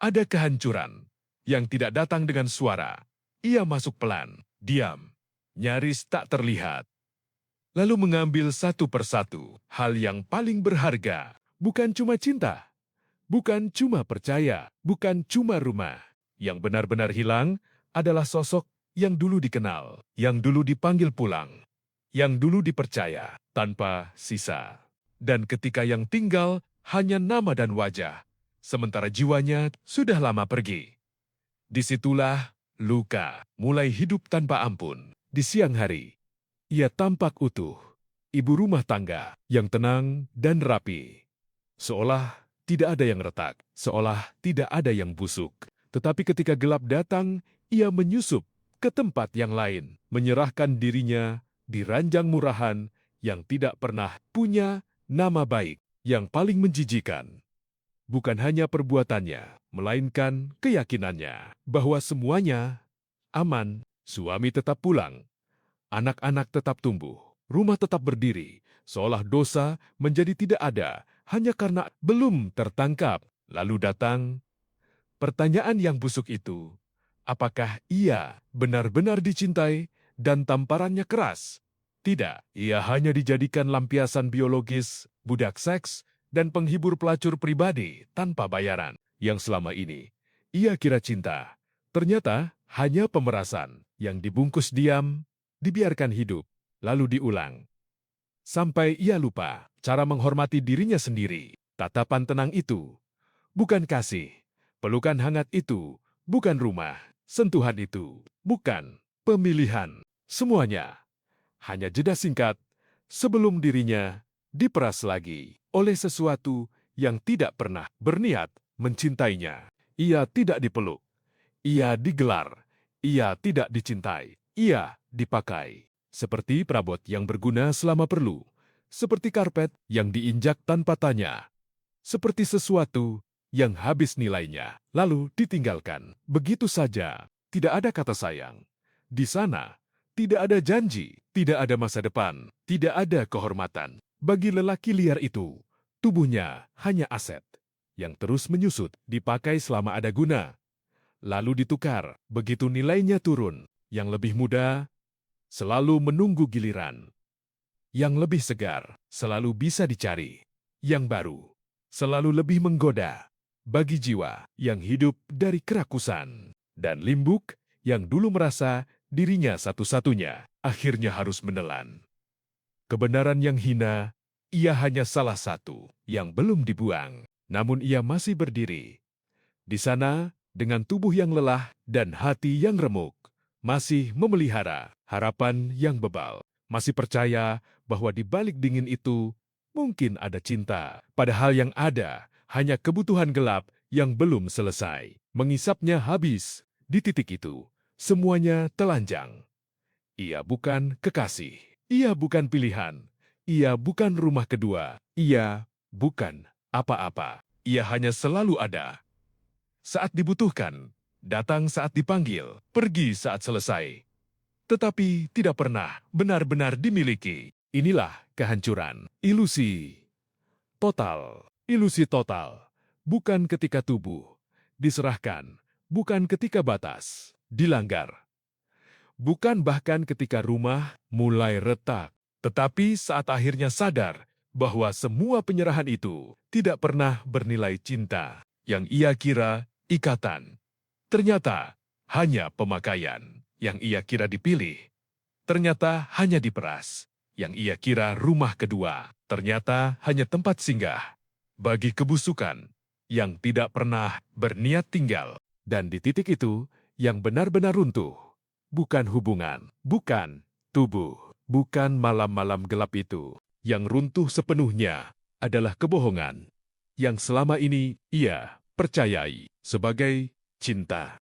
Ada kehancuran yang tidak datang dengan suara. Ia masuk pelan, diam, nyaris tak terlihat. Lalu mengambil satu persatu hal yang paling berharga. Bukan cuma cinta, bukan cuma percaya, bukan cuma rumah. Yang benar-benar hilang adalah sosok yang dulu dikenal, yang dulu dipanggil pulang, yang dulu dipercaya tanpa sisa. Dan ketika yang tinggal hanya nama dan wajah, sementara jiwanya sudah lama pergi. Disitulah luka mulai hidup tanpa ampun. Di siang hari, ia tampak utuh, ibu rumah tangga yang tenang dan rapi. Seolah tidak ada yang retak, seolah tidak ada yang busuk. Tetapi ketika gelap datang, ia menyusup ke tempat yang lain, menyerahkan dirinya di ranjang murahan yang tidak pernah punya nama baik. Yang paling menjijikan bukan hanya perbuatannya, melainkan keyakinannya bahwa semuanya aman. Suami tetap pulang, anak-anak tetap tumbuh, rumah tetap berdiri, seolah dosa menjadi tidak ada hanya karena belum tertangkap. Lalu datang pertanyaan yang busuk itu, apakah ia benar-benar dicintai? Dan tamparannya keras. Tidak, ia hanya dijadikan lampiasan biologis, budak seks, dan penghibur pelacur pribadi tanpa bayaran. Yang selama ini ia kira cinta, ternyata hanya pemerasan yang dibungkus diam, dibiarkan hidup, lalu diulang. Sampai ia lupa cara menghormati dirinya sendiri. Tatapan tenang itu bukan kasih, pelukan hangat itu bukan rumah, sentuhan itu bukan pemilihan. Semuanya hanya jeda singkat sebelum dirinya diperas lagi oleh sesuatu yang tidak pernah berniat mencintainya. Ia tidak dipeluk, ia digelar, ia tidak dicintai, ia dipakai. Seperti perabot yang berguna selama perlu, seperti karpet yang diinjak tanpa tanya, seperti sesuatu yang habis nilainya, lalu ditinggalkan. Begitu saja, tidak ada kata sayang. Di sana, tidak ada janji, tidak ada masa depan, tidak ada kehormatan. Bagi lelaki liar itu, tubuhnya hanya aset yang terus menyusut, dipakai selama ada guna, lalu ditukar begitu nilainya turun. Yang lebih muda selalu menunggu giliran. Yang lebih segar selalu bisa dicari. Yang baru selalu lebih menggoda bagi jiwa yang hidup dari kerakusan. Dan limbuk yang dulu merasa dirinya satu-satunya, akhirnya harus menelan kebenaran yang hina. Ia hanya salah satu yang belum dibuang, namun ia masih berdiri di sana dengan tubuh yang lelah dan hati yang remuk, masih memelihara harapan yang bebal, masih percaya bahwa di balik dingin itu mungkin ada cinta, padahal yang ada hanya kebutuhan gelap yang belum selesai. Mengisapnya habis. Di titik itu, semuanya telanjang. Ia bukan kekasih, ia bukan pilihan, ia bukan rumah kedua, ia bukan apa-apa. Ia hanya selalu ada saat dibutuhkan, datang saat dipanggil, pergi saat selesai, tetapi tidak pernah benar-benar dimiliki. Inilah kehancuran, ilusi total. Ilusi total, bukan ketika tubuh diserahkan, bukan ketika batas dilanggar, bukan bahkan ketika rumah mulai retak, tetapi saat akhirnya sadar bahwa semua penyerahan itu tidak pernah bernilai cinta. Yang ia kira ikatan, ternyata hanya pemakaian. Yang ia kira dipilih, ternyata hanya diperas. Yang ia kira rumah kedua, ternyata hanya tempat singgah bagi kebusukan yang tidak pernah berniat tinggal. Dan di titik itu, yang benar-benar runtuh, bukan hubungan, bukan tubuh, bukan malam-malam gelap itu. Yang runtuh sepenuhnya adalah kebohongan yang selama ini ia percayai sebagai cinta.